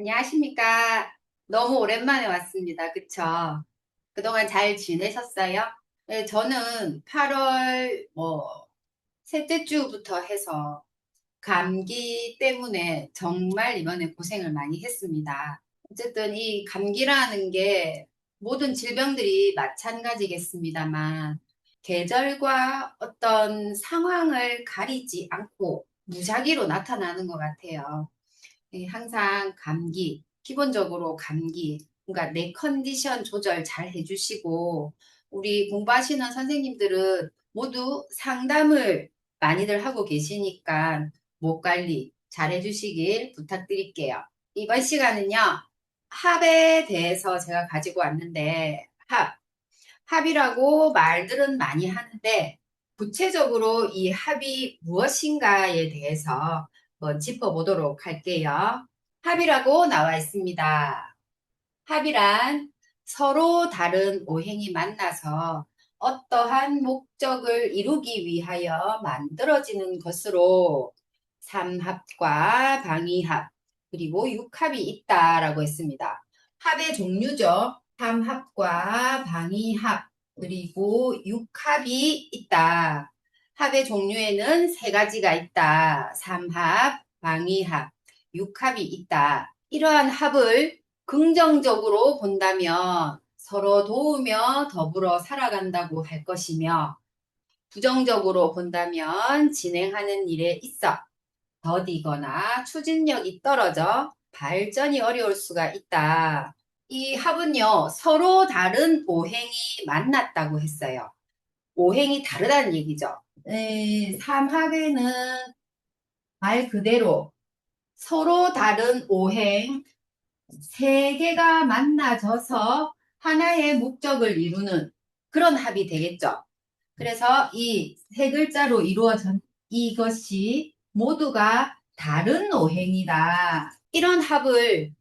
안녕하십니까. 너무 오랜만에 왔습니다. 그쵸? 그동안 잘 지내셨어요? 네, 저는 8월 셋째 주부터 해서 감기 때문에 정말 이번에 고생을 많이 했습니다. 어쨌든 이 감기라는 게 모든 질병들이 마찬가지겠습니다만 계절과 어떤 상황을 가리지 않고 무작위로 나타나는 것 같아요. 항상 감기, 기본적으로 감기, 그러니까 내 컨디션 조절 잘 해주시고, 우리 공부하시는 선생님들은 모두 상담을 많이들 하고 계시니까 목 관리 잘 해주시길 부탁드릴게요. 이번 시간은요, 합에 대해서 제가 가지고 왔는데, 합이라고 말들은 많이 하는데, 구체적으로 이 합이 무엇인가에 대해서 한번 짚어보도록 할게요. 합이라고 나와 있습니다. 합이란 서로 다른 오행이 만나서 어떠한 목적을 이루기 위하여 만들어지는 것으로 삼합과 방위합, 그리고 육합이 있다라고 했습니다. 합의 종류죠. 삼합과 방위합, 그리고 육합이 있다. 합의 종류에는 세 가지가 있다. 삼합, 방위합, 육합이 있다. 이러한 합을 긍정적으로 본다면 서로 도우며 더불어 살아간다고 할 것이며, 부정적으로 본다면 진행하는 일에 있어 더디거나 추진력이 떨어져 발전이 어려울 수가 있다. 이 합은요, 서로 다른 오행이 만났다고 했어요. 오행이 다르다는 얘기죠. 삼합에는 말 그대로 서로 다른 오행 세 개가 만나져서 하나의 목적을 이루는 그런 합이 되겠죠. 그래서 이 세 글자로 이루어진 이것이 모두가 다른 오행이다. 이런 합을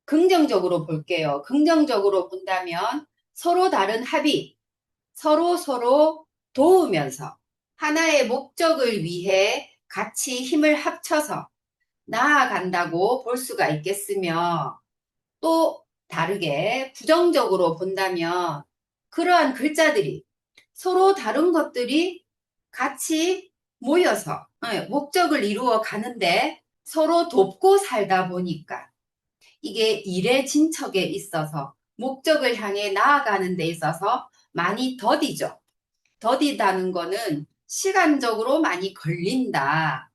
긍정적으로 볼게요. 긍정적으로 본다면 서로 다른 합이 서로 도우면서 하나의 목적을 위해 같이 힘을 합쳐서 나아간다고 볼 수가 있겠으며, 또 다르게 부정적으로 본다면 그러한 글자들이 서로 다른 것들이 같이 모여서 목적을 이루어 가는데 서로 돕고 살다 보니까 이게 일의 진척에 있어서 목적을 향해 나아가는 데 있어서 많이 더디죠. 더디다는 거는 시간적으로 많이 걸린다.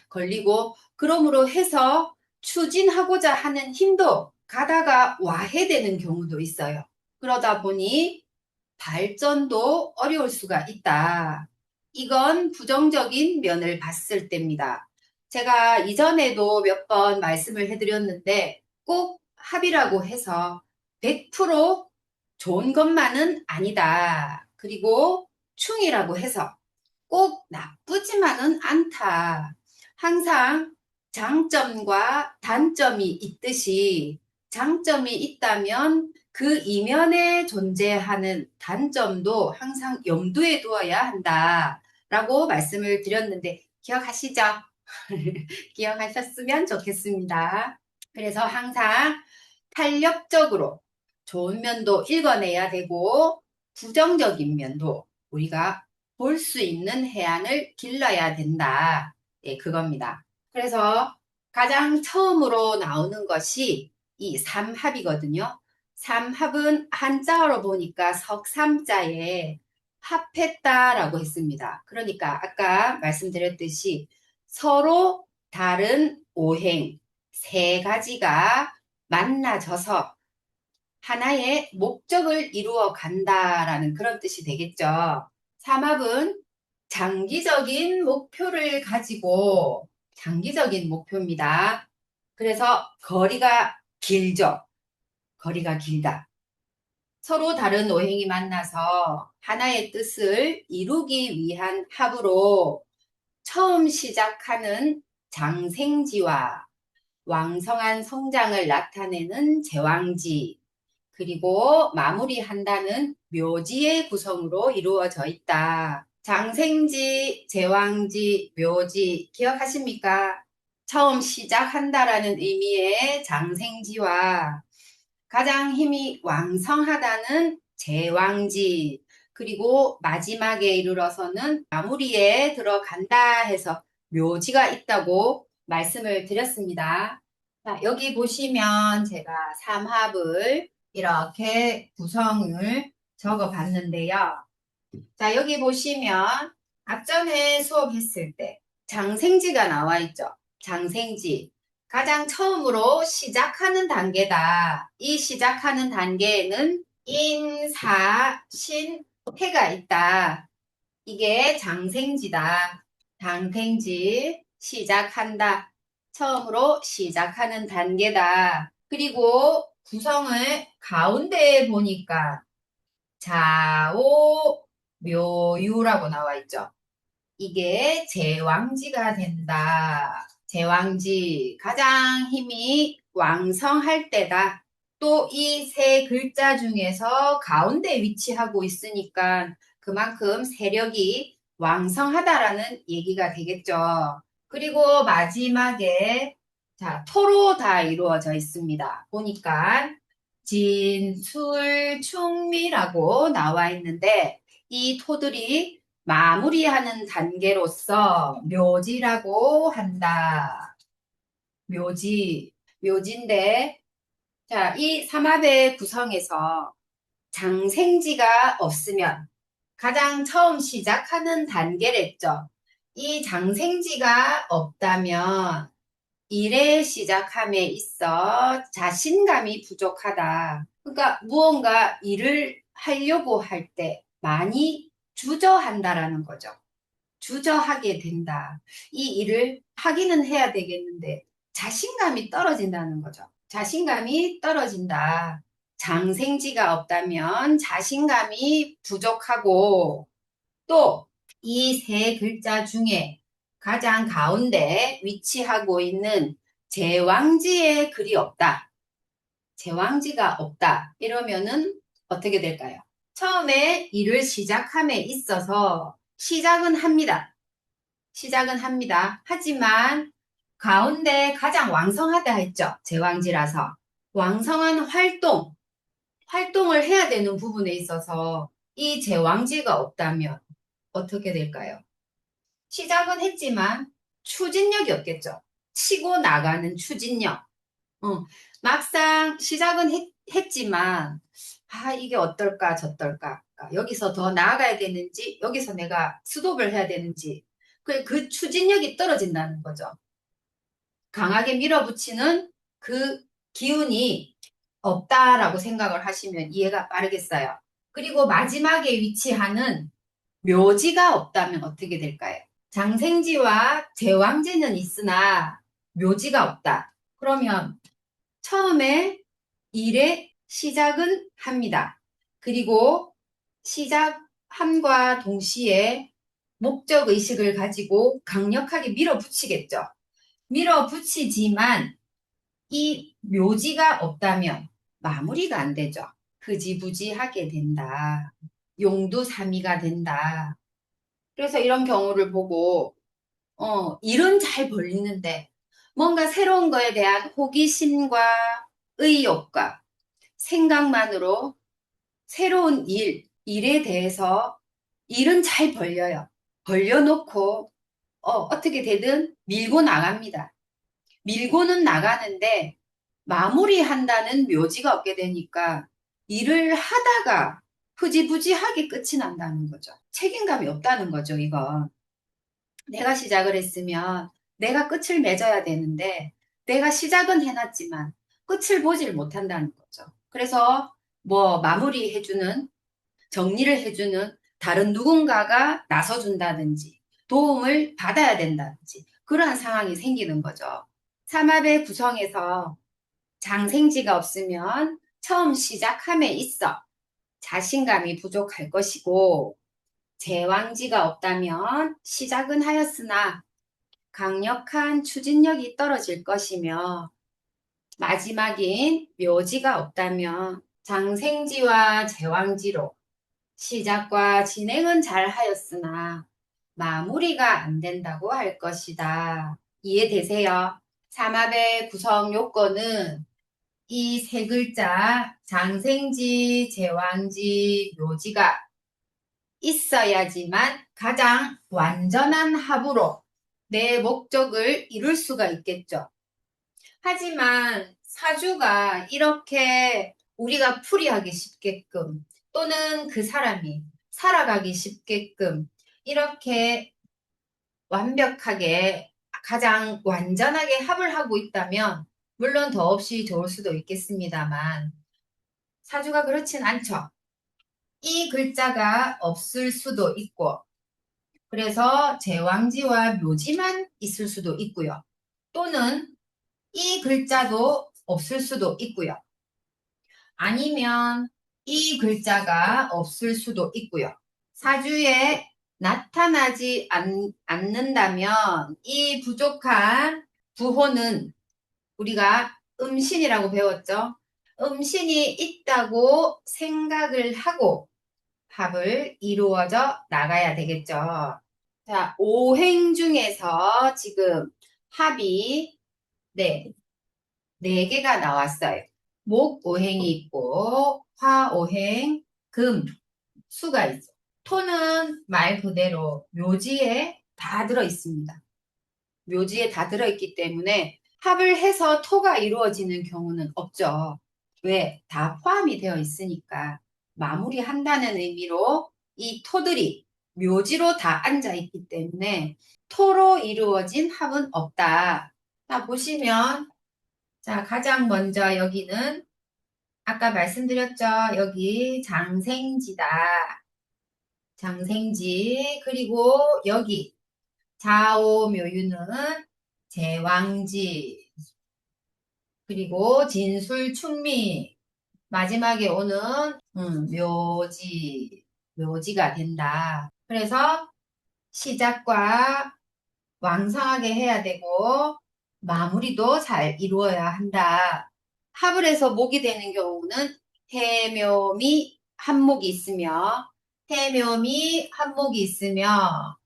걸리고 그러므로 해서 추진하고자 하는 힘도 가다가 와해되는 경우도 있어요. 그러다 보니 발전도 어려울 수가 있다. 이건 부정적인 면을 봤을 때입니다. 제가 이전에도 몇 번 말씀을 해드렸는데 꼭 합이라고 해서 100% 좋은 것만은 아니다. 그리고 충이라고 해서 꼭 나쁘지만은 않다. 항상 장점과 단점이 있듯이 장점이 있다면 그 이면에 존재하는 단점도 항상 염두에 두어야 한다. 라고 말씀을 드렸는데 기억하시죠? 기억하셨으면 좋겠습니다. 그래서 항상 탄력적으로 좋은 면도 읽어내야 되고 부정적인 면도 우리가 볼 수 있는 해안을 길러야 된다. 예, 그겁니다. 그래서 가장 처음으로 나오는 것이 이 삼합이거든요. 삼합은 한자어로 보니까 석삼자에 합했다라고 했습니다. 그러니까 아까 말씀드렸듯이 서로 다른 오행 세 가지가 만나져서 하나의 목적을 이루어 간다라는 그런 뜻이 되겠죠. 삼합은 장기적인 목표를 가지고 장기적인 목표입니다. 그래서 거리가 길죠. 거리가 길다. 서로 다른 오행이 만나서 하나의 뜻을 이루기 위한 합으로 처음 시작하는 장생지와 왕성한 성장을 나타내는 제왕지, 그리고 마무리한다는 묘지의 구성으로 이루어져 있다. 장생지, 제왕지, 묘지 기억하십니까? 처음 시작한다라는 의미의 장생지와 가장 힘이 왕성하다는 제왕지, 그리고 마지막에 이르러서는 마무리에 들어간다 해서 묘지가 있다고 말씀을 드렸습니다. 자, 여기 보시면 제가 삼합을 이렇게 구성을 적어 봤는데요. 자, 여기 보시면 앞전에 수업했을 때 장생지가 나와 있죠. 장생지. 가장 처음으로 시작하는 단계다. 이 시작하는 단계에는 인, 사, 신, 해가 있다. 이게 장생지다. 장생지, 시작한다. 처음으로 시작하는 단계다. 그리고 구성을 가운데에 보니까 좌오 묘유라고 나와 있죠. 이게 제왕지가 된다. 제왕지, 가장 힘이 왕성할 때다. 또 이 세 글자 중에서 가운데 위치하고 있으니까 그만큼 세력이 왕성하다라는 얘기가 되겠죠. 그리고 마지막에 자, 토로 다 이루어져 있습니다. 보니까 진술, 충미라고 나와 있는데 이 토들이 마무리하는 단계로서 묘지라고 한다. 묘지, 묘지인데, 자, 이 삼합의 구성에서 장생지가 없으면 가장 처음 시작하는 단계랬죠. 이 장생지가 없다면 일의 시작함에 있어 자신감이 부족하다. 그러니까 무언가 일을 하려고 할 때 많이 주저한다라는 거죠. 주저하게 된다. 이 일을 하기는 해야 되겠는데 자신감이 떨어진다는 거죠. 자신감이 떨어진다. 장생지가 없다면 자신감이 부족하고 또 이 세 글자 중에 가장 가운데 위치하고 있는 제왕지의 글이 없다. 제왕지가 없다. 이러면은 어떻게 될까요? 처음에 일을 시작함에 있어서 시작은 합니다. 시작은 합니다. 하지만 가운데 가장 왕성하다 했죠. 제왕지라서. 왕성한 활동을 해야 되는 부분에 있어서 이 제왕지가 없다면 어떻게 될까요? 시작은 했지만 추진력이 없겠죠. 치고 나가는 추진력. 막상 시작은 했지만 이게 어떨까 저떨까 여기서 더 나아가야 되는지 여기서 내가 스톱을 해야 되는지 그 추진력이 떨어진다는 거죠. 강하게 밀어붙이는 그 기운이 없다라고 생각을 하시면 이해가 빠르겠어요. 그리고 마지막에 위치하는 묘지가 없다면 어떻게 될까요? 장생지와 제왕지는 있으나 묘지가 없다. 그러면 처음에 일의 시작은 합니다. 그리고 시작함과 동시에 목적 의식을 가지고 강력하게 밀어붙이겠죠. 밀어붙이지만 이 묘지가 없다면 마무리가 안 되죠. 흐지부지하게 된다. 용두사미가 된다. 그래서 이런 경우를 보고 일은 잘 벌리는데 뭔가 새로운 거에 대한 호기심과 의욕과 생각만으로 새로운 일에 대해서 일은 잘 벌려요. 벌려놓고 어떻게 되든 밀고 나갑니다. 밀고는 나가는데 마무리한다는 묘지가 없게 되니까 일을 하다가 흐지부지하게 끝이 난다는 거죠. 책임감이 없다는 거죠, 이건. 내가 시작을 했으면 내가 끝을 맺어야 되는데 내가 시작은 해놨지만 끝을 보질 못한다는 거죠. 그래서 뭐 마무리해주는, 정리를 해주는 다른 누군가가 나서준다든지 도움을 받아야 된다든지 그러한 상황이 생기는 거죠. 삼합의 구성에서 장생지가 없으면 처음 시작함에 있어 자신감이 부족할 것이고 제왕지가 없다면 시작은 하였으나 강력한 추진력이 떨어질 것이며 마지막인 묘지가 없다면 장생지와 제왕지로 시작과 진행은 잘 하였으나 마무리가 안 된다고 할 것이다. 이해되세요? 삼합의 구성 요건은 이 세 글자 장생지, 제왕지, 묘지가 있어야지만 가장 완전한 합으로 내 목적을 이룰 수가 있겠죠. 하지만 사주가 이렇게 우리가 풀이하기 쉽게끔 또는 그 사람이 살아가기 쉽게끔 이렇게 완벽하게 가장 완전하게 합을 하고 있다면 물론 더없이 좋을 수도 있겠습니다만 사주가 그렇진 않죠. 이 글자가 없을 수도 있고 그래서 제왕지와 묘지만 있을 수도 있고요. 또는 이 글자도 없을 수도 있고요. 아니면 이 글자가 없을 수도 있고요. 사주에 나타나지 않는다면 이 부족한 부호는 우리가 음신이라고 배웠죠. 음신이 있다고 생각을 하고 합을 이루어져 나가야 되겠죠. 자, 오행 중에서 지금 합이 네 개가 나왔어요. 목 오행이 있고 화 오행, 금, 수가 있어. 토는 말 그대로 묘지에 다 들어 있습니다. 묘지에 다 들어 있기 때문에 합을 해서 토가 이루어지는 경우는 없죠. 왜? 다 포함이 되어 있으니까 마무리한다는 의미로 이 토들이 묘지로 다 앉아 있기 때문에 토로 이루어진 합은 없다. 자, 보시면 자, 가장 먼저 여기는 아까 말씀드렸죠. 여기 장생지다. 장생지. 그리고 여기 좌오묘유는 제왕지. 그리고 진술충미. 마지막에 오는 묘지. 묘지가 된다. 그래서 시작과 왕성하게 해야 되고 마무리도 잘 이루어야 한다. 합을 해서 목이 되는 경우는 해묘미 한목이 있으며 해묘미 한목이 있으며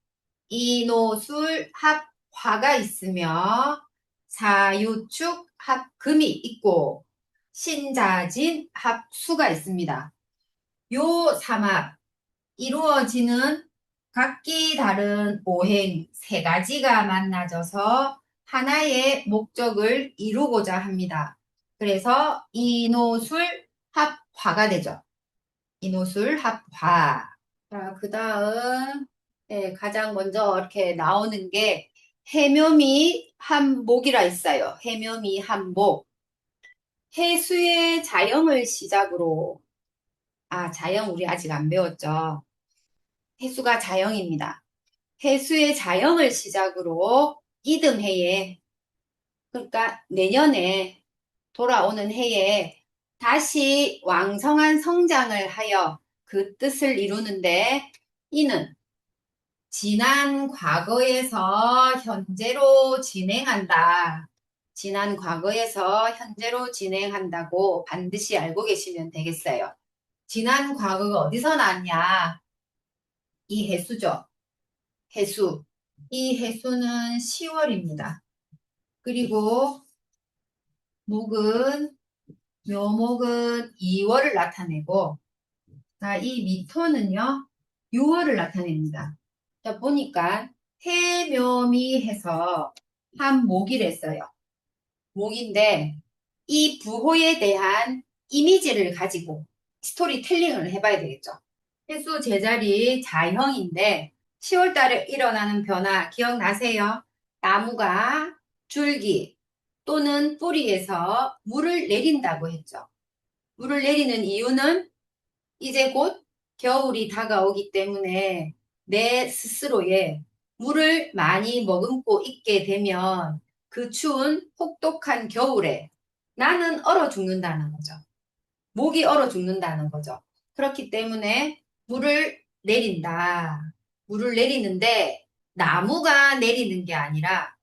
이노술 합화가 있으며 사유축 합금이 있고 신자진 합수가 있습니다. 요 삼합 이루어지는 각기 다른 오행 세 가지가 만나져서 하나의 목적을 이루고자 합니다. 그래서 이노술 합화가 되죠. 이노술 합화. 자, 그 다음 가장 먼저 이렇게 나오는 게 해묘미 한목이라 있어요. 해묘미 한목. 해수의 자영을 시작으로 자영 우리 아직 안 배웠죠. 해수가 자영입니다. 해수의 자영을 시작으로 이듬해에 그러니까 내년에 돌아오는 해에 다시 왕성한 성장을 하여 그 뜻을 이루는데 이는 지난 과거에서 현재로 진행한다. 지난 과거에서 현재로 진행한다고 반드시 알고 계시면 되겠어요. 지난 과거가 어디서 나왔냐? 이 해수죠. 해수. 이 해수는 10월입니다. 그리고 목은, 묘목은 2월을 나타내고, 자, 이 미토는요, 6월을 나타냅니다. 자, 보니까 해묘미 해서 한 목이랬어요. 목인데, 이 부호에 대한 이미지를 가지고 스토리텔링을 해봐야 되겠죠. 해수 제자리 자형인데 10월 달에 일어나는 변화 기억나세요? 나무가 줄기 또는 뿌리에서 물을 내린다고 했죠. 물을 내리는 이유는 이제 곧 겨울이 다가오기 때문에 내 스스로에 물을 많이 머금고 있게 되면 그 추운 혹독한 겨울에 나는 얼어 죽는다는 거죠. 목이 얼어 죽는다는 거죠. 그렇기 때문에 물을 내린다. 물을 내리는데 나무가 내리는 게 아니라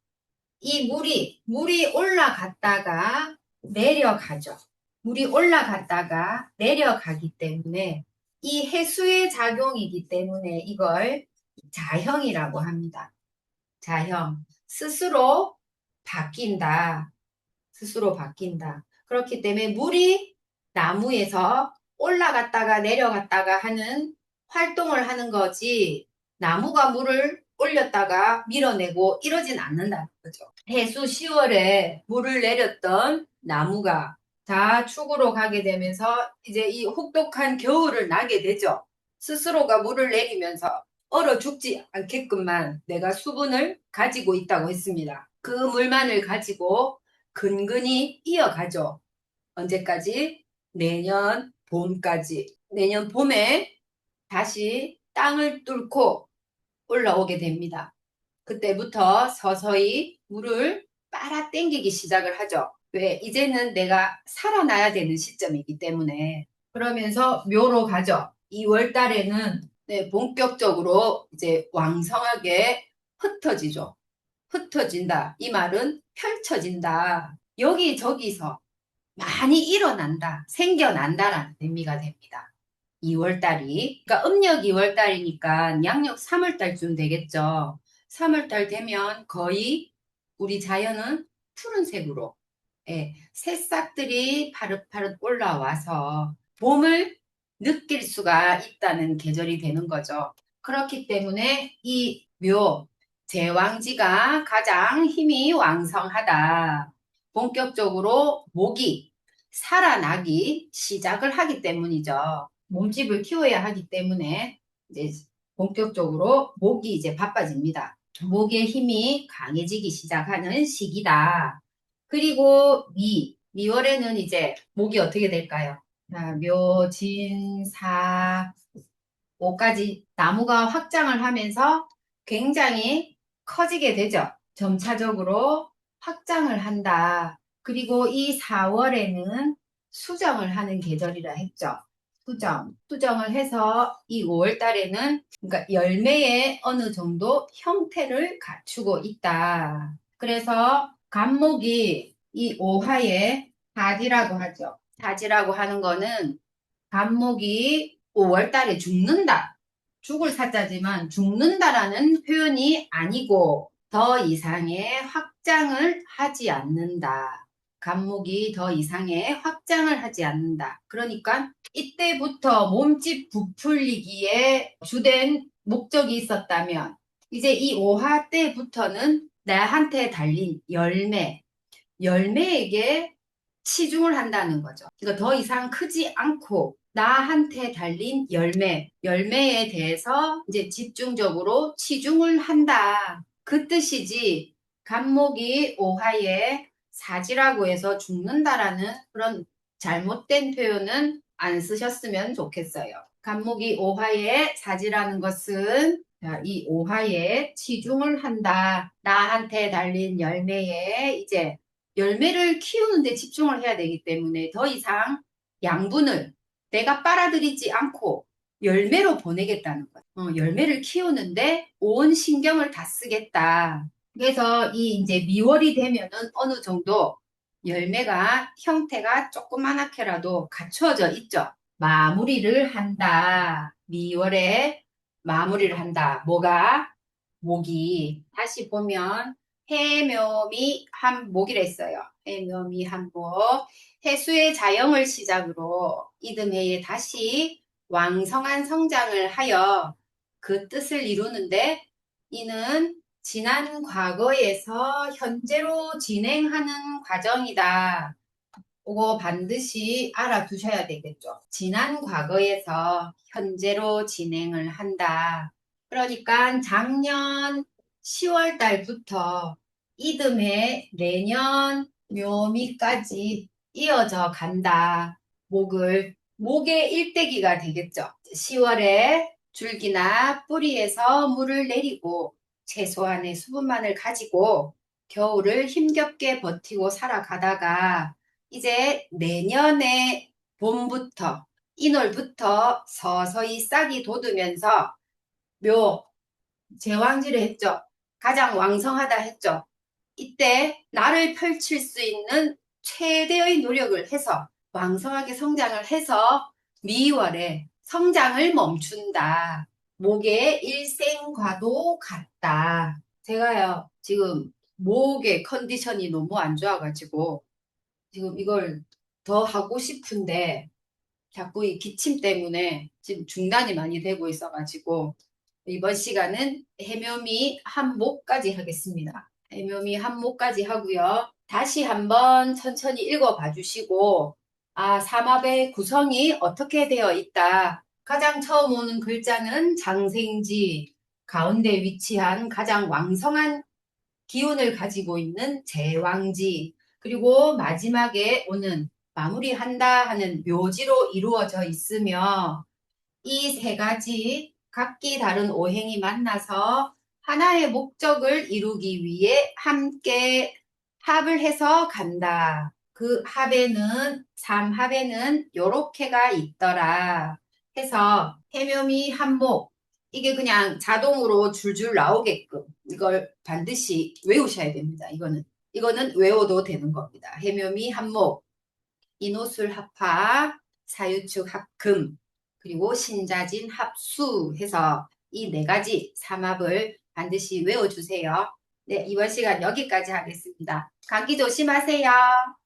이 물이 올라갔다가 내려가죠. 물이 올라갔다가 내려가기 때문에 이 해수의 작용이기 때문에 이걸 자형이라고 합니다. 자형. 스스로 바뀐다. 스스로 바뀐다. 그렇기 때문에 물이 나무에서 올라갔다가 내려갔다가 하는 활동을 하는 거지 나무가 물을 올렸다가 밀어내고 이러진 않는다는 거죠. 해수 10월에 물을 내렸던 나무가 다 축으로 가게 되면서 이제 이 혹독한 겨울을 나게 되죠. 스스로가 물을 내리면서 얼어 죽지 않게끔만 내가 수분을 가지고 있다고 했습니다. 그 물만을 가지고 근근히 이어가죠. 언제까지? 내년 봄까지. 내년 봄에 다시 땅을 뚫고 올라오게 됩니다. 그때부터 서서히 물을 빨아당기기 시작을 하죠. 왜? 이제는 내가 살아나야 되는 시점이기 때문에. 그러면서 묘로 가죠. 2월 달에는 네, 본격적으로 이제 왕성하게 흩어지죠. 흩어진다. 이 말은 펼쳐진다. 여기저기서 많이 일어난다. 생겨난다라는 의미가 됩니다. 2월달이. 그러니까 음력 2월달이니까 양력 3월달쯤 되겠죠. 3월달 되면 거의 우리 자연은 푸른색으로 예, 새싹들이 파릇파릇 올라와서 봄을 느낄 수가 있다는 계절이 되는 거죠. 그렇기 때문에 이 묘, 제왕지가 가장 힘이 왕성하다. 본격적으로 목이 살아나기 시작을 하기 때문이죠. 몸집을 키워야 하기 때문에 이제 본격적으로 목이 이제 바빠집니다. 목의 힘이 강해지기 시작하는 시기다. 그리고 미월에는 이제 목이 어떻게 될까요? 자, 묘, 진, 사, 오까지 나무가 확장을 하면서 굉장히 커지게 되죠. 점차적으로 확장을 한다. 그리고 이 4월에는 수정을 하는 계절이라 했죠. 수정을 해서 이 5월 달에는 그러니까 열매의 어느 정도 형태를 갖추고 있다. 그래서 간목이 이 오화에 사지라고 하죠. 사지라고 하는 거는 간목이 5월 달에 죽는다. 죽을 사자지만 죽는다라는 표현이 아니고 더 이상의 확장을 하지 않는다. 간목이 더 이상의 확장을 하지 않는다. 그러니까 이때부터 몸집 부풀리기에 주된 목적이 있었다면 이제 이 오화 때부터는 나한테 달린 열매에게 치중을 한다는 거죠. 그러니까 더 이상 크지 않고 나한테 달린 열매에 대해서 이제 집중적으로 치중을 한다. 그 뜻이지. 간목이 오화에 사지라고 해서 죽는다라는 그런 잘못된 표현은 안 쓰셨으면 좋겠어요. 간목이 오화에 사지라는 것은 이 오화에 치중을 한다. 나한테 달린 열매에 이제 열매를 키우는 데 집중을 해야 되기 때문에 더 이상 양분을 내가 빨아들이지 않고 열매로 보내겠다는 거예요. 열매를 키우는데 온 신경을 다 쓰겠다. 그래서 이 이제 미월이 되면은 어느 정도 열매가 형태가 조그만하게라도 갖추어져 있죠. 마무리를 한다. 미월에 마무리를 한다. 뭐가? 목이. 다시 보면 해묘미 한목이라 했어요. 해묘미 한목. 해수의 자영을 시작으로 이듬해에 다시 왕성한 성장을 하여 그 뜻을 이루는데 이는 지난 과거에서 현재로 진행하는 과정이다. 그거 반드시 알아두셔야 되겠죠. 지난 과거에서 현재로 진행을 한다. 그러니까 작년 10월 달부터 이듬해 내년 묘미까지 이어져 간다. 목의 일대기가 되겠죠. 10월에 줄기나 뿌리에서 물을 내리고 최소한의 수분만을 가지고 겨울을 힘겹게 버티고 살아가다가 이제 내년에 봄부터 인월부터 서서히 싹이 돋으면서 묘 제왕지를 했죠. 가장 왕성하다 했죠. 이때 나를 펼칠 수 있는 최대의 노력을 해서 왕성하게 성장을 해서 미월에 성장을 멈춘다. 목의 일생과도 같다. 제가요 지금 목의 컨디션이 너무 안 좋아가지고 지금 이걸 더 하고 싶은데 자꾸 이 기침 때문에 지금 중단이 많이 되고 있어가지고 이번 시간은 해묘미 한목까지 하겠습니다. 해묘미 한목까지 하고요. 다시 한번 천천히 읽어봐 주시고 삼합의 구성이 어떻게 되어 있다. 가장 처음 오는 글자는 장생지, 가운데 위치한 가장 왕성한 기운을 가지고 있는 제왕지, 그리고 마지막에 오는 마무리한다 하는 묘지로 이루어져 있으며 이 세 가지 각기 다른 오행이 만나서 하나의 목적을 이루기 위해 함께 합을 해서 간다. 그 합에는 삼합에는 요렇게가 있더라 해서 해묘미 한목 이게 그냥 자동으로 줄줄 나오게끔 이걸 반드시 외우셔야 됩니다. 이거는 외워도 되는 겁니다. 해묘미 한목, 인호술 합화, 사유축 합금, 그리고 신자진 합수 해서 이 네 가지 삼합을 반드시 외워주세요. 네, 이번 시간 여기까지 하겠습니다. 감기 조심하세요.